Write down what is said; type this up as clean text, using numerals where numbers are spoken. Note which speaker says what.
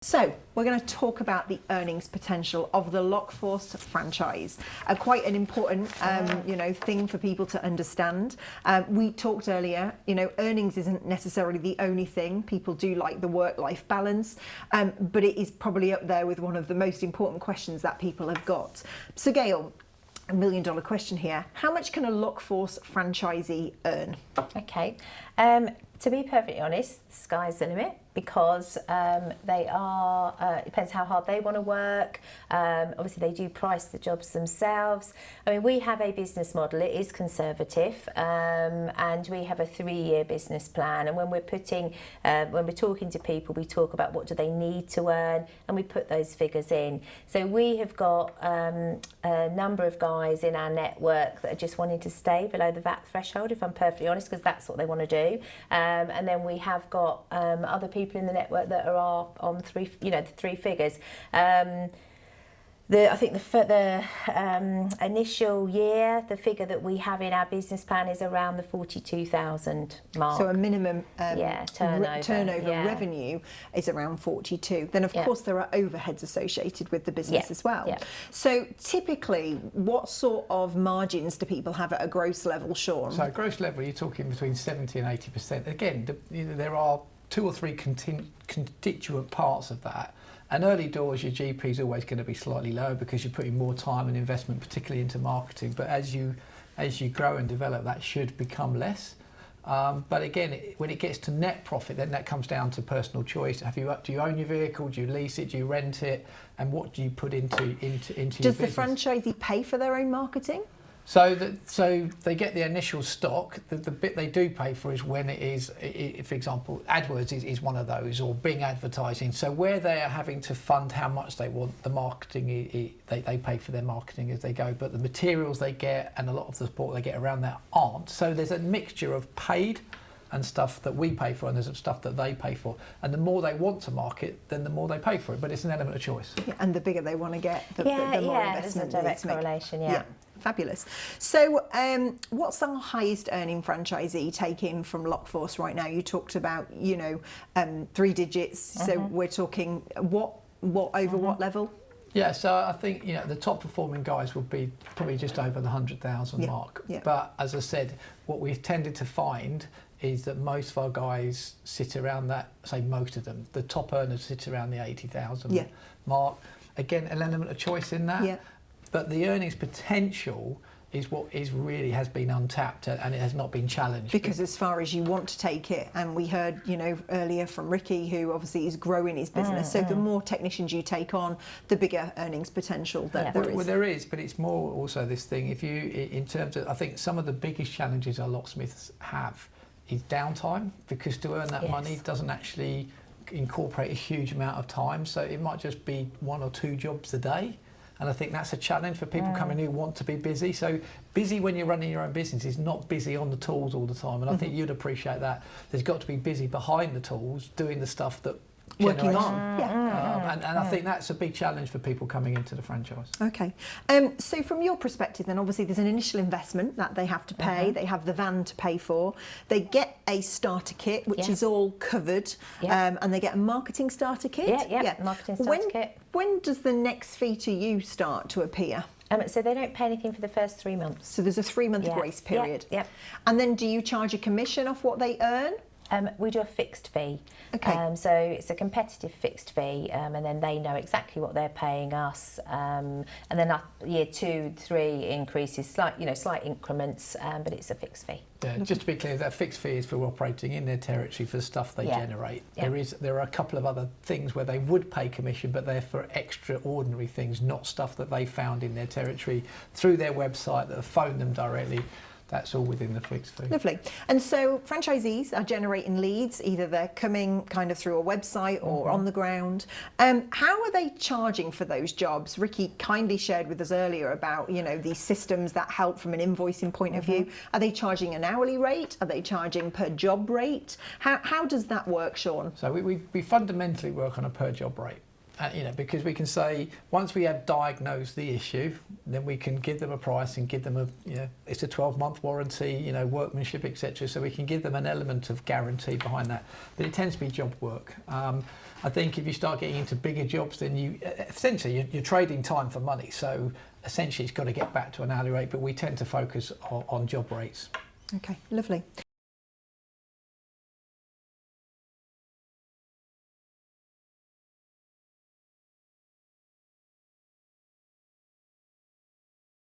Speaker 1: So we're going to talk about the earnings potential of the Lockforce franchise. Quite an important, thing for people to understand. We talked earlier, earnings isn't necessarily the only thing. People do like the work-life balance, but it is probably up there with one of the most important questions that people have got. So Gail, $1 million question here. How much can a Lockforce franchisee earn?
Speaker 2: Okay. To be perfectly honest, the sky's the limit, because they are, it depends how hard they want to work. Obviously, they do price the jobs themselves. I mean, we have a business model. It is conservative, and we have a 3-year business plan. And when we're talking to people, we talk about what do they need to earn, and we put those figures in. So we have got a number of guys in our network that are just wanting to stay below the VAT threshold, if I'm perfectly honest, because that's what they want to do. And then we have got other people in the network that are on the 3 figures. I think the initial year, the figure that we have in our business plan is around the 42,000 mark.
Speaker 1: So a minimum
Speaker 2: turnover
Speaker 1: revenue is around 42. Then of course there are overheads associated with the business as well. So typically, what sort of margins do people have at a gross level, Sean?
Speaker 3: So at gross level, you're talking between 70 and 80%. Again, there are 2 or 3 constituent parts of that. And early doors, your GP is always going to be slightly lower because you're putting more time and investment, particularly into marketing. But as you grow and develop, that should become less. But again, when it gets to net profit, then that comes down to personal choice. Do you own your vehicle? Do you lease it? Do you rent it? And what do you put into your business?
Speaker 1: Does the franchisee pay for their own marketing?
Speaker 3: So they get the initial stock. The bit they do pay for is when it is, for example, AdWords is one of those, or Bing advertising. So where they are having to fund how much they want the marketing, they pay for their marketing as they go. But the materials they get and a lot of the support they get around that aren't. So there's a mixture of paid and stuff that we pay for, and there's stuff that they pay for. And the more they want to market, then the more they pay for it. But it's an element of choice.
Speaker 1: Yeah, and the bigger they want to get, the more investment.
Speaker 2: There's a direct correlation. Yeah.
Speaker 1: Fabulous. So what's our highest earning franchisee taking from Lockforce right now? You talked about, 3 digits. So we're talking what over what level?
Speaker 3: Yeah, so I think the top performing guys will be probably just over the 100,000 mark. Yeah. But as I said, what we've tended to find is that most of our guys sit around that, say most of them, the top earners sit around the 80,000 mark. Again, an element of choice in that. Yeah. But the earnings potential is what really has been untapped, and it has not been challenged.
Speaker 1: Because as far as you want to take it, and we heard, earlier from Ricky, who obviously is growing his business. So the more technicians you take on, the bigger earnings potential that there is.
Speaker 3: Well, there is, but it's more also this thing. In terms of, I think some of the biggest challenges our locksmiths have is downtime, because to earn that money doesn't actually incorporate a huge amount of time. So it might just be 1 or 2 jobs a day. And I think that's a challenge for people coming who want to be busy. So busy when you're running your own business is not busy on the tools all the time. And I think you'd appreciate that. There's got to be busy behind the tools, doing the stuff that
Speaker 1: working on.
Speaker 3: And I think that's a big challenge for people coming into the franchise.
Speaker 1: Okay. So from your perspective then, obviously there's an initial investment that they have to pay. They have the van to pay for. They get a starter kit, which is all covered. And they get a marketing starter kit.
Speaker 2: Marketing starter kit.
Speaker 1: When does the next fee to you start to appear?
Speaker 2: So they don't pay anything for the first 3 months.
Speaker 1: So there's a 3-month grace period.
Speaker 2: Yeah.
Speaker 1: And then do you charge a commission off what they earn?
Speaker 2: We do a fixed fee.
Speaker 1: Okay.
Speaker 2: So it's a competitive fixed fee, and then they know exactly what they're paying us. And then year 2, 3 increases, slight increments, but it's a fixed fee.
Speaker 3: Yeah, just to be clear, that fixed fee is for operating in their territory for the stuff they generate. Yeah. There are a couple of other things where they would pay commission, but they're for extraordinary things, not stuff that they found in their territory through their website that have phoned them directly. That's all within the fixed fee.
Speaker 1: Lovely. And so franchisees are generating leads, either they're coming kind of through a website or on the ground. How are they charging for those jobs? Ricky kindly shared with us earlier about, these systems that help from an invoicing point of view. Are they charging an hourly rate? Are they charging per job rate? How does that work, Sean?
Speaker 3: So we fundamentally work on a per job rate. because we can say once we have diagnosed the issue, then we can give them a price and give them it's a 12-month warranty, workmanship, etc. So we can give them an element of guarantee behind that. But it tends to be job work. I think if you start getting into bigger jobs, then you're trading time for money. So essentially, it's got to get back to an hourly rate. But we tend to focus on job rates.
Speaker 1: Okay, lovely.